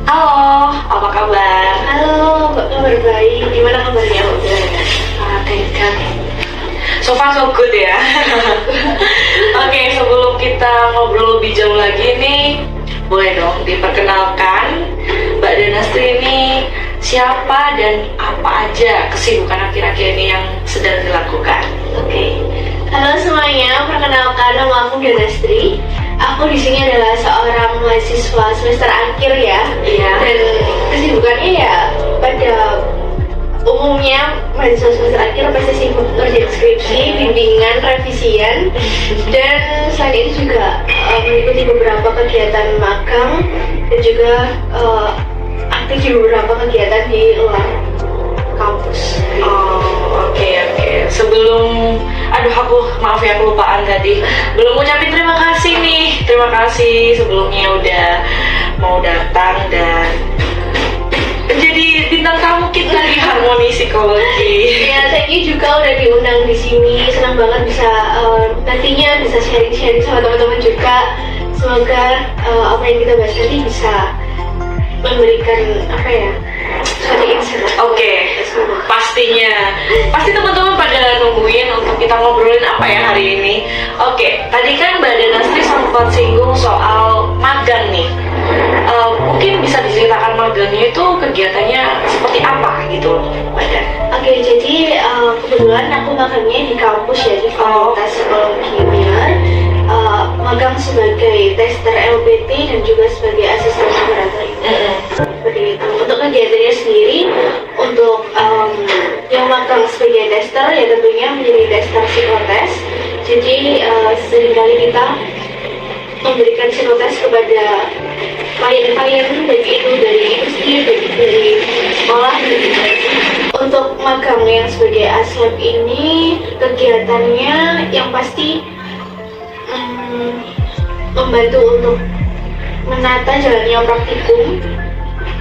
Halo, apa kabar? Halo, kabar baik. Gimana kabarnya Mbak Fiona? Thank God. So far so good ya. Oke, sebelum kita ngobrol lebih jauh lagi nih, boleh dong diperkenalkan Mbak Danastri ini siapa dan apa aja kesibukan akhir-akhir ini yang sedang dilakukan? Oke. Halo semuanya, perkenalkan nama aku Danastri. Aku di sini adalah seorang mahasiswa semester akhir ya. Iya. Dan kesibukannya ya pada umumnya mahasiswa semester akhir pasti sibuk ngerjain skripsi, bimbingan, revisian, dan selain itu juga mengikuti beberapa kegiatan magang dan juga aktif di beberapa kegiatan di luar kampus. Oh, oke. Sebelum, maaf ya kelupaan tadi. Belum ucapin terima kasih nih. Terima kasih sebelumnya udah mau datang dan jadi bintang tamu kita di Harmoni Psikologi. Ya, thank you juga udah diundang di sini. Senang banget bisa nantinya bisa sharing-sharing sama teman-teman juga. Semoga apa yang kita bahas nanti bisa memberikan suatu insight. Oke, pastinya. Pasti teman-teman pada nungguin untuk kita ngobrolin apa ya hari ini. Oke, tadi kan Mbak Danastri sempat singgung soal magang nih. Mungkin bisa diceritakan magangnya itu kegiatannya seperti apa gitu, Mbak Dan? Oke, jadi kebetulan aku magangnya di kampus ya, di Fakultas Psikologi UNIR. Magang sebagai tester LPT dan juga sebagai asisten laboratorium. Seperti itu. Untuk kegiatannya sendiri, untuk yang magang sebagai tester ya tentunya menjadi tester psikotes. Jadi seringkali kita memberikan psikotes kepada klien-klien, baik itu dari industri, baik itu dari sekolah gitu. Untuk magang yang sebagai aslab ini kegiatannya yang pasti membantu untuk menata jalannya praktikum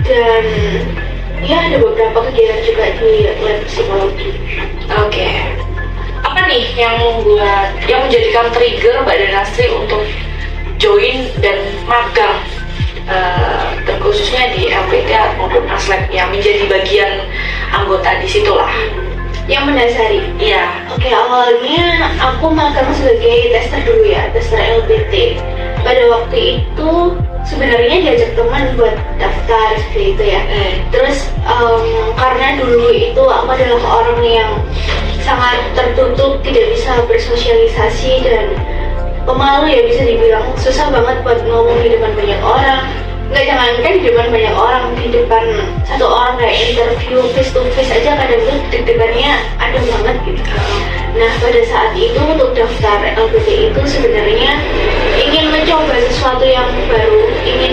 dan ya ada beberapa kegiatan juga di lab psikologi. Oke. Apa nih yang menjadikan trigger Mbak Danastri untuk join dan magang terkhususnya di LPT maupun aslab yang menjadi bagian anggota di situlah? Yang mendasari? Iya. Oke, awalnya aku magang sebagai tester dulu ya, tester LPT. Pada waktu itu sebenarnya diajak teman buat daftar seperti itu ya. Terus karena dulu itu aku adalah orang yang sangat tertutup, tidak bisa bersosialisasi dan pemalu ya, bisa dibilang susah banget buat ngomong di depan banyak orang. Nggak jangankan di depan banyak orang, di depan satu orang kayak interview face to face aja kadang tuh deg-degannya ada banget gitu. Nah pada saat itu untuk daftar LPT itu sebenarnya ingin mencoba sesuatu yang baru, ingin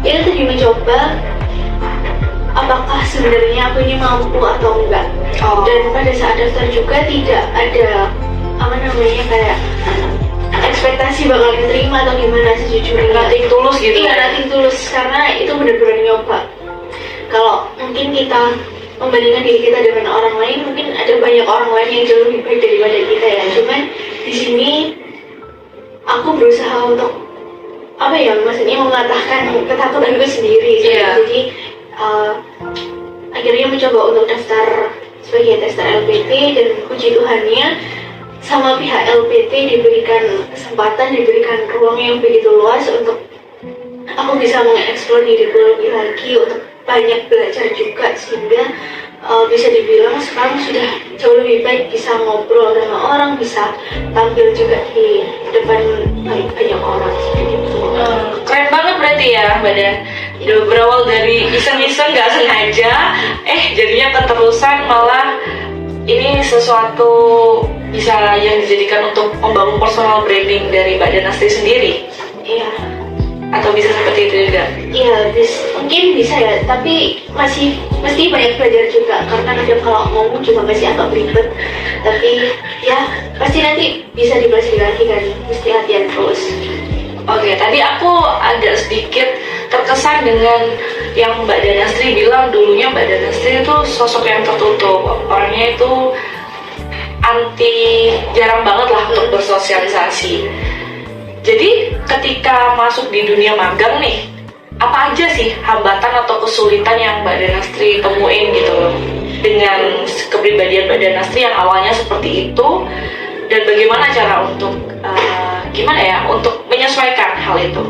tadi mencoba apakah sebenarnya aku ini mampu atau enggak. Dan pada saat daftar juga tidak ada kayak ekspektasi bakal diterima atau gimana, sejujurnya Nothing tulus gitu. Iya, nothing tulus, karena itu benar-benar nyoba. Kalau mungkin kita membandingkan diri kita dengan orang lain, mungkin ada banyak orang lain yang jauh lebih baik daripada kita ya. Cuman di sini aku berusaha untuk maksudnya mematahkan ketakutanku sendiri. Jadi akhirnya mencoba untuk daftar sebagai tester LPT dan puji Tuhannya sama pihak LPT diberikan kesempatan, diberikan ruang yang begitu luas untuk aku bisa mengeksplor diriku lebih lagi, untuk banyak belajar juga, sehingga bisa dibilang sekarang sudah jauh lebih baik, bisa ngobrol sama orang, bisa tampil juga di depan banyak orang seperti itu. Keren banget berarti ya Mbak Dan. Berawal dari iseng-iseng nggak sengaja, jadinya keterusan malah ini sesuatu bisa yang dijadikan untuk membangun personal branding dari Mbak Danastri sendiri. Iya. Atau bisa seperti itu juga? Iya, mungkin bisa ya, tapi mesti banyak belajar juga, karena kadang kalau ngomong juga masih agak ribet. Tapi ya pasti nanti bisa dipelajari lagi kan, mesti latihan terus. Oke, tadi aku agak sedikit terkesan dengan yang Mbak Danastri bilang dulunya Mbak Danastri itu sosok yang tertutup, orangnya itu jarang banget lah untuk bersosialisasi. Jadi ketika masuk di dunia magang nih, apa aja sih hambatan atau kesulitan yang Mbak Danastri temuin gitu loh dengan kepribadian Mbak Danastri yang awalnya seperti itu, dan bagaimana cara untuk gimana ya untuk menyesuaikan hal itu?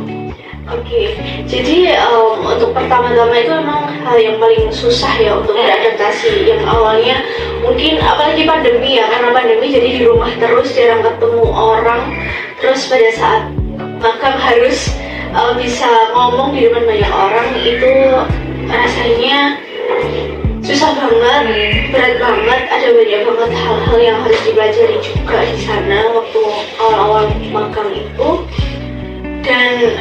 Oke, jadi untuk pertama-tama itu memang hal yang paling susah ya untuk beradaptasi. Yang awalnya mungkin apalagi pandemi ya, karena pandemi jadi di rumah terus, jarang ketemu orang. Terus pada saat magang harus bisa ngomong di depan banyak orang, itu rasanya susah banget, berat banget. Ada banyak banget hal-hal yang harus dipelajari juga di sana waktu awal-awal magang itu. Dan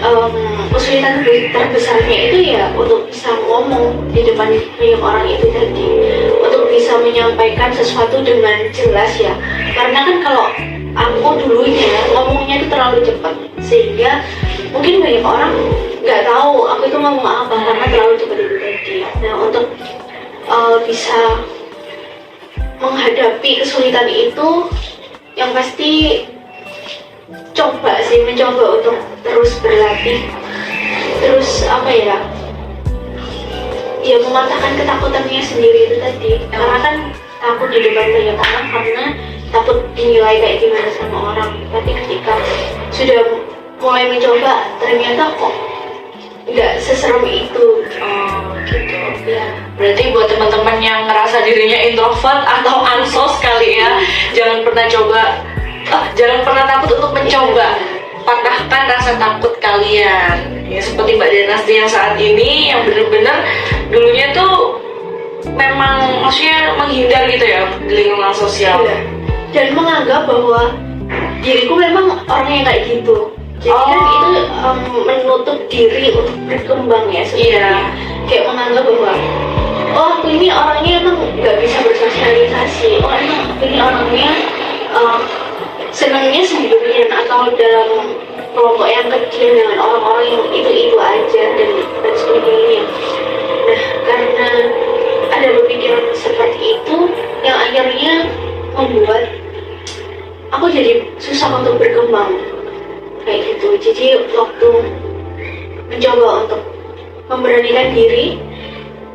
kesulitan terbesarnya itu ya untuk bisa ngomong di depan banyak orang itu tadi, untuk bisa menyampaikan sesuatu dengan jelas ya, karena kan kalau aku dulunya ngomongnya itu terlalu cepat sehingga mungkin banyak orang nggak tahu aku itu ngomong apa karena terlalu cepat itu tadi. Nah, untuk bisa menghadapi kesulitan itu yang pasti mencoba untuk terus berlatih, terus mematahkan ketakutannya sendiri itu tadi. Karena kan takut di depan banyak orang karena takut dinilai kayak gimana sama orang, tapi ketika sudah mulai mencoba ternyata kok nggak seserem itu. Gitu ya. Berarti buat teman-teman yang ngerasa dirinya introvert atau ansos kali ya, jangan pernah takut untuk mencoba. Patahkan rasa takut kalian ya, seperti Mbak Danastri yang saat ini yang benar-benar dulunya tuh memang maksudnya menghindar gitu ya di lingkungan sosial. Dan menganggap bahwa diriku memang orang yang kayak gitu. Jadi kan itu menutup diri untuk berkembang ya sebenarnya. Kayak menganggap bahwa aku ini orangnya emang nggak bisa bersosialisasi. Emang aku ini orangnya senangnya sendirian atau dalam kelompok yang kecil dengan orang-orang yang itu aja dan sebagainya. Nah, karena ada pemikiran seperti itu yang akhirnya membuat aku jadi susah untuk berkembang kayak gitu. Jadi waktu mencoba untuk memberanikan diri,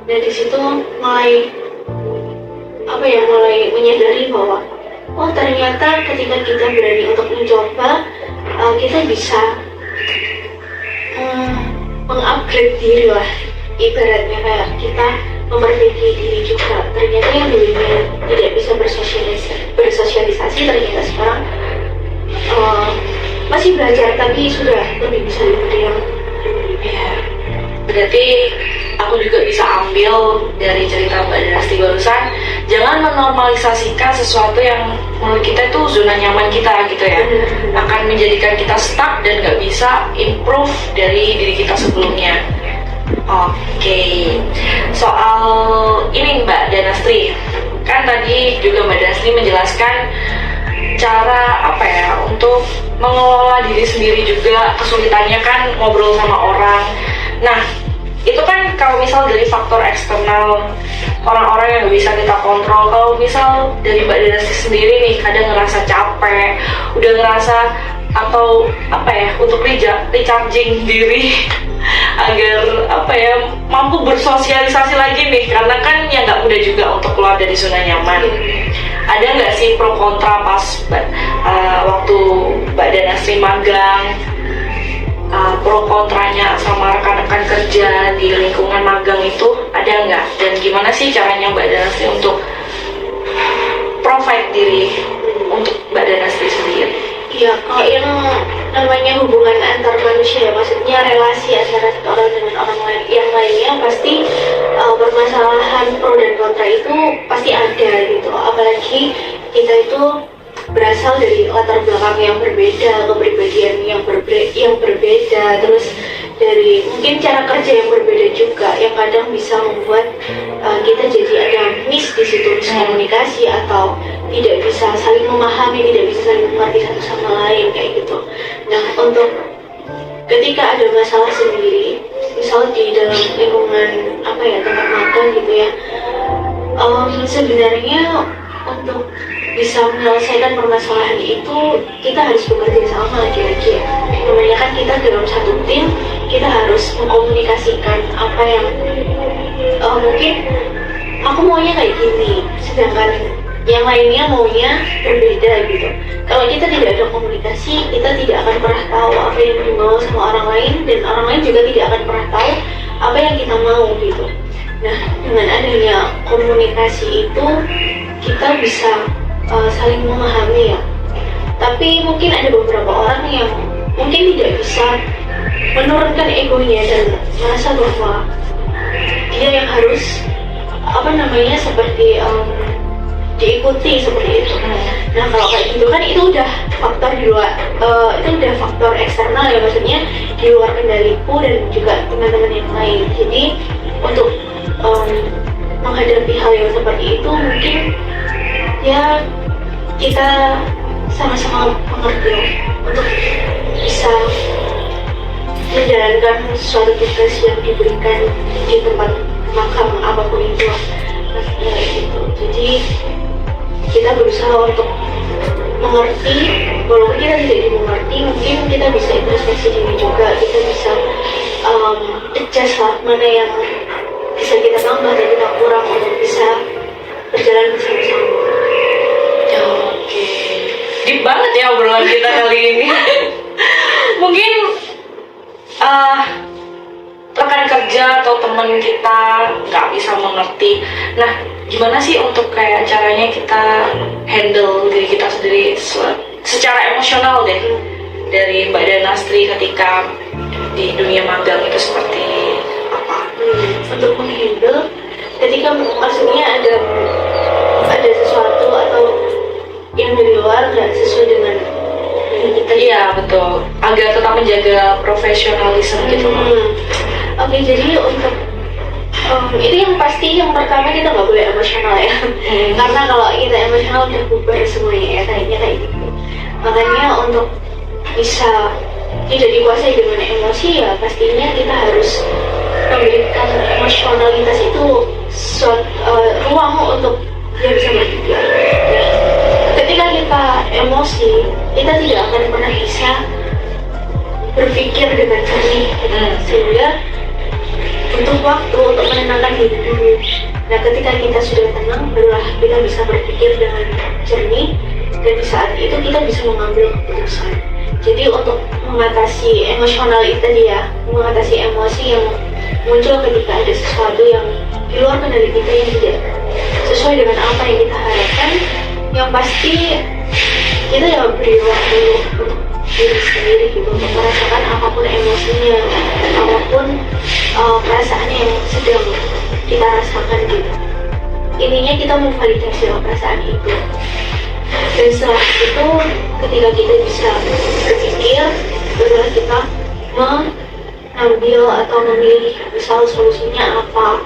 dan di situ mulai menyadari bahwa ternyata ketika kita berani untuk mencoba, kita bisa mengupgrade diri lah, ibaratnya kayak kita memperbaiki diri juga. Ternyata yang dulunya tidak bisa bersosialisasi ternyata sekarang masih belajar tapi sudah lebih bisa dari yang ya. Berarti aku juga bisa ambil dari cerita Mbak Danastri barusan, jangan menormalisasikan sesuatu yang menurut kita itu zona nyaman kita gitu ya, akan menjadikan kita stuck dan nggak bisa improve dari diri kita sebelumnya. Oke. Soal ini Mbak Danastri, kan tadi juga Mbak Danastri menjelaskan cara untuk mengelola diri sendiri juga, kesulitannya kan ngobrol sama orang. Nah, itu kan kalau misal dari faktor eksternal, orang-orang yang nggak bisa kita kontrol. Kalau misal dari Mbak Danastri sendiri nih, kadang ngerasa capek, udah ngerasa atau untuk recharging diri agar mampu bersosialisasi lagi nih, karena kan ya nggak mudah juga untuk keluar dari zona nyaman. Ada nggak sih pro kontra pas waktu Mbak Danastri magang, pro kontranya sama rekan-rekan kerja di lingkungan magang itu ada nggak? Dan gimana sih caranya Mbak Danastri untuk provide diri untuk Mbak Danastri sendiri? Ya, kalau yang namanya hubungan antar manusia, maksudnya relasi antara satu orang dengan orang lain yang lainnya, pasti permasalahan pro dan kontra itu pasti ada gitu. Apalagi kita itu berasal dari latar belakang yang berbeda, kepribadian yang berbeda, terus dari mungkin cara kerja yang berbeda juga, yang kadang bisa membuat kita jadi ada miss di situ, miskomunikasi atau tidak bisa saling memahami, tidak bisa saling mengerti satu sama lain kayak gitu. Nah, untuk ketika ada masalah sendiri, misal di dalam lingkungan tempat magang gitu ya, sebenarnya untuk bisa menyelesaikan permasalahan itu kita harus bekerja sama lagi-lagi ya. Namanya kan kita dalam satu tim, kita harus mengkomunikasikan apa yang mungkin aku maunya kayak gini, sedangkan yang lainnya maunya berbeda gitu. Kalau kita tidak ada komunikasi, kita tidak akan pernah tahu apa yang dimau sama orang lain, dan orang lain juga tidak akan pernah tahu apa yang kita mau gitu. Nah, dengan adanya komunikasi itu kita bisa saling memahami ya. Tapi mungkin ada beberapa orang yang mungkin tidak bisa menurunkan egonya dan merasa bahwa dia yang harus seperti diikuti seperti itu. Nah, kalau kayak gitu kan itu udah faktor di luar, itu udah faktor eksternal ya, maksudnya di luar kendaliku dan juga teman-teman yang lain. Jadi untuk menghadapi hal yang seperti itu mungkin ya kita sama-sama mengerti untuk bisa menjalankan suatu tugas yang diberikan di tempat makam apapun itu. Gitu. Jadi kita berusaha untuk mengerti, walaupun kita tidak dimengerti, mungkin kita bisa introspeksi diri juga, kita bisa adjust lah mana yang bisa kita tambah dan kita kurang untuk bisa berjalan bersama-sama. Oke, deep banget ya obrolan kita kali ini. Mungkin rekan kerja atau teman kita nggak bisa mengerti. Nah, gimana sih untuk kayak caranya kita handle diri kita sendiri secara emosional deh, dari Mbak Danastri ketika di dunia magang itu seperti apa? Untuk menghandle ketika maksudnya ada sesuatu atau yang dari luar nggak sesuai dengan kita. Iya betul, agar tetap menjaga profesionalisme gitu. Oke, jadi untuk itu yang pasti yang pertama kita nggak boleh emosional ya. Karena kalau kita emosional udah bubar semuanya ya, kayaknya kayak gitu. Makanya untuk bisa tidak dikuasai dengan emosi ya pastinya kita harus memberikan emosionalitas itu ruang untuk dia bisa berpikir. Ketika kita emosi, kita tidak akan pernah bisa berpikir dengan jernih, sehingga butuh waktu untuk menenangkan diri dulu. Nah, ketika kita sudah tenang, barulah kita bisa berpikir dengan jernih, dan di saat itu kita bisa mengambil keputusan. Jadi untuk mengatasi emosional itu dia, mengatasi emosi yang muncul ketika ada sesuatu yang di luar kendali kita yang tidak sesuai dengan apa yang kita harapkan, yang pasti kita ya beri waktu untuk diri sendiri gitu, untuk merasakan apapun emosinya, apapun perasaan yang sedang kita rasakan gitu. Intinya kita memvalidasi perasaan itu, dan setelah itu ketika kita bisa berpikir, barulah kita mengambil atau memilih misal solusinya apa.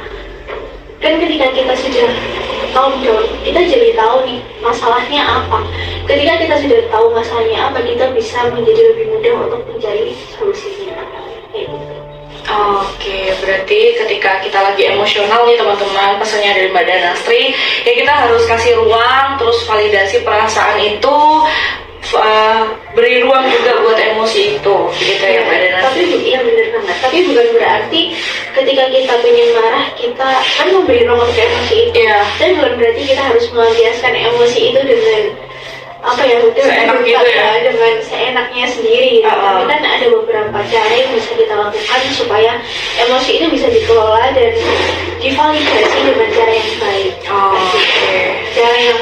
Dan ketika kita sudah tahu dong, kita jadi tahu nih masalahnya apa. Ketika kita sudah tahu masalahnya apa, kita bisa menjadi lebih mudah untuk mencari solusinya. Kayak gitu. Oke, berarti ketika kita lagi emosional nih teman-teman, pesannya dari Mbak Danastri, ya kita harus kasih ruang, terus validasi perasaan itu, beri ruang juga buat emosi itu, gitu ya Mbak Danastri. Tapi iya benar banget. Tapi bukan berarti ketika kita pengen marah, kita kan memberi ruang untuk emosi itu. Iya. Tapi bukan berarti kita harus melampiaskan emosi itu dengan apa ya, seenak gitu ya, dengan seenaknya sendiri. Tapi kan ada beberapa cara yang bisa kita lakukan supaya emosi itu bisa dikelola dan divalidasi dengan cara yang baik. Cara yang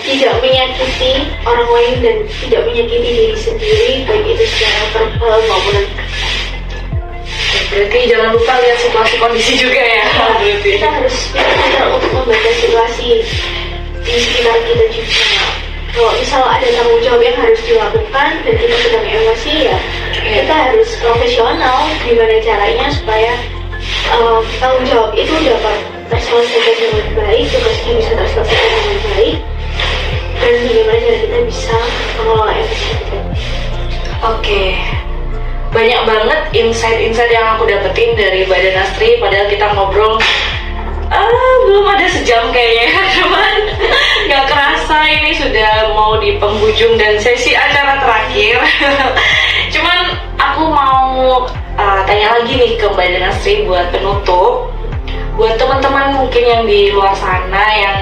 tidak menyakiti orang lain dan tidak menyakiti diri sendiri, baik itu secara verbal maupun. Berarti jangan lupa lihat situasi kondisi juga ya. Kita harus pintar untuk membaca situasi di sekitar kita juga. Kalau misal ada tanggung jawab yang harus dilakukan dan kita sedang emosi ya, kita harus profesional gimana caranya supaya tanggung jawab itu dapat terselesaikan dengan baik, tugasnya bisa terselesaikan dengan baik, dan bagaimana cara kita bisa mengelola emosi itu. Oke, banyak banget insight-insight yang aku dapetin dari Mbak Danastri. Padahal kita ngobrol belum ada sejam kayaknya, cuman gak kerasa ini sudah mau di penghujung dan sesi acara terakhir. Cuman aku mau tanya lagi lagi nih ke Mbak Danastri buat penutup. Buat teman-teman mungkin yang di luar sana yang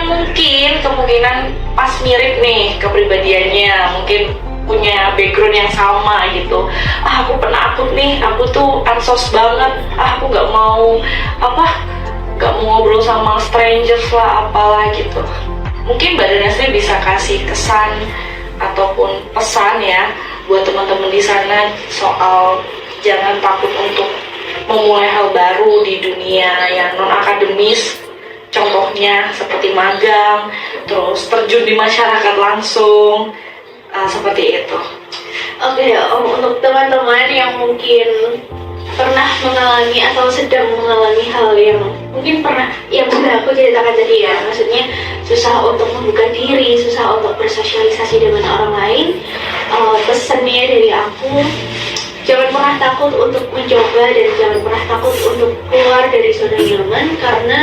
mungkin kemungkinan pas mirip nih kepribadiannya, mungkin punya background yang sama gitu. Aku penakut nih, aku tuh ansos banget. Aku nggak mau ngobrol sama strangers lah, apalah gitu. Mungkin Mbak Danastri bisa kasih kesan ataupun pesan ya buat teman-teman di sana soal jangan takut untuk memulai hal baru di dunia yang non akademis, contohnya seperti magang, terus terjun di masyarakat langsung, seperti itu. Oke, untuk teman-teman yang mungkin pernah mengalami atau sedang mengalami hal yang mungkin yang sudah aku ceritakan tadi ya, maksudnya susah untuk membuka diri, susah untuk bersosialisasi dengan orang lain, pesannya dari aku, jangan pernah takut untuk mencoba dan jangan pernah takut untuk keluar dari zona nyaman, karena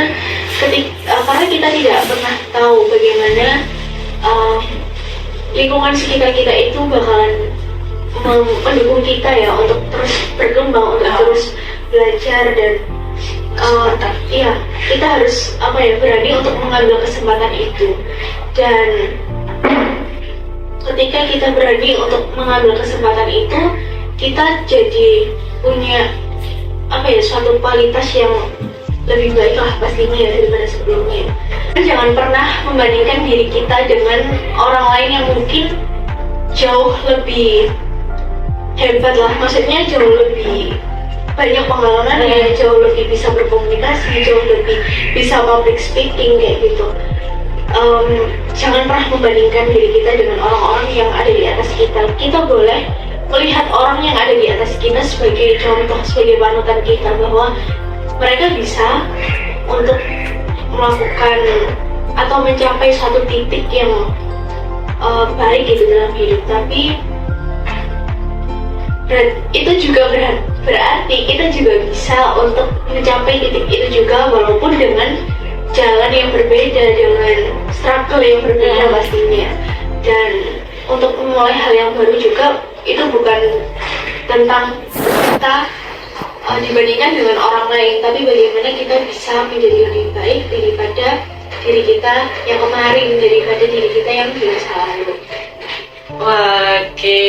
kita tidak pernah tahu bagaimana lingkungan sekitar kita itu bakalan mendukung kita ya untuk terus berkembang, untuk terus belajar dan kita harus berani untuk mengambil kesempatan itu. Dan ketika kita berani untuk mengambil kesempatan itu, kita jadi punya suatu kualitas yang lebih baik lah pastinya ya daripada sebelumnya. Jangan pernah membandingkan diri kita dengan orang lain yang mungkin jauh lebih hebat lah, maksudnya jauh lebih banyak pengalaman ya, jauh lebih bisa berkomunikasi, jauh lebih bisa public speaking kayak gitu. Jangan pernah membandingkan diri kita dengan orang-orang yang ada di atas kita. Kita boleh melihat orang yang ada di atas kita sebagai contoh, sebagai panutan kita, bahwa mereka bisa untuk melakukan atau mencapai suatu titik yang baik gitu dalam hidup. Tapi itu juga berarti kita juga bisa untuk mencapai titik itu juga, walaupun dengan jalan yang berbeda, dengan struggle yang berbeda pastinya. Dan untuk memulai hal yang baru juga itu bukan tentang kita dibandingkan dengan orang lain, tapi bagaimana kita bisa menjadi lebih baik daripada diri kita yang kemarin, daripada diri kita yang biasa lalu. Oke,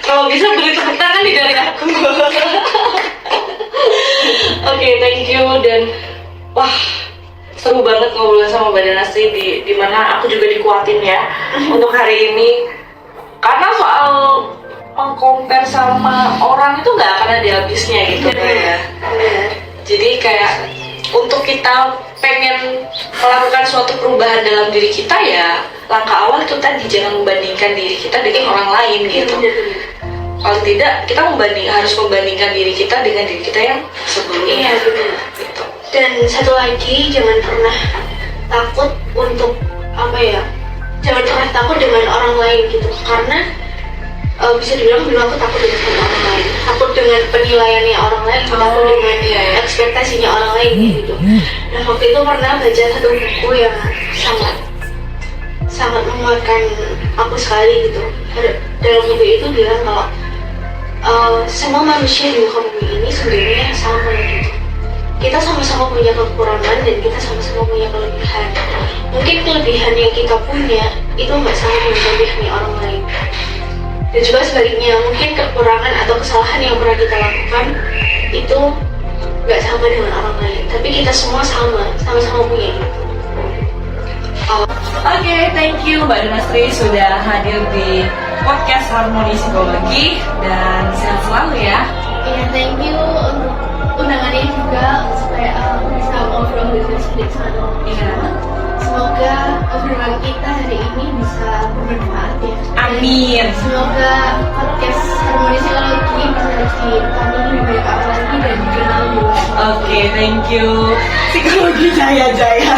kalau bisa beri tepuk tangan nih dari aku. Oke, thank you. Dan wah, seru banget ngobrol sama Mbak Danastri, di mana aku juga dikuatin ya untuk hari ini, karena soal mengkompar sama orang itu nggak akan ada habisnya gitu ya. Jadi kayak untuk kita pengen melakukan suatu perubahan dalam diri kita ya, langkah awal itu tadi, jangan membandingkan diri kita dengan orang lain gitu. Kalau tidak, kita harus membandingkan diri kita dengan diri kita yang sebelumnya. Gitu. Dan satu lagi, jangan pernah takut untuk jangan pernah takut dengan orang lain gitu, karena bisa dibilang dulu aku takut dengan orang lain, takut dengan penilaiannya orang lain, takut dengan ekspektasinya orang lain gitu. Nah, waktu itu pernah baca satu buku yang sangat menguatkan aku sekali gitu. Dalam buku itu bilang kalau semua manusia di muka bumi ini sebenarnya sama gitu. Kita sama-sama punya kekurangan dan kita sama-sama punya kelebihan. Mungkin kelebihan yang kita punya itu nggak sama dengan kelebihan orang lain. Dan juga sebaliknya, mungkin kekurangan atau kesalahan yang pernah kita lakukan itu nggak sama dengan orang lain, tapi kita semua sama-sama punya itu. Oke, thank you Mbak Danastri sudah hadir di podcast Harmoni Psikologi, dan sehat selalu ya. Iya, thank you untuk undangannya juga supaya aku bisa ngobrol dengan sedikit sama. Iya. Semoga obrolan kita hari ini bisa bermanfaat ya. Amin. Semoga podcast Harmoni Psikologi bisa ditonton lebih banyak orang lagi dan dikenal lebih luas. Oke, thank you. Psikologi jaya-jaya.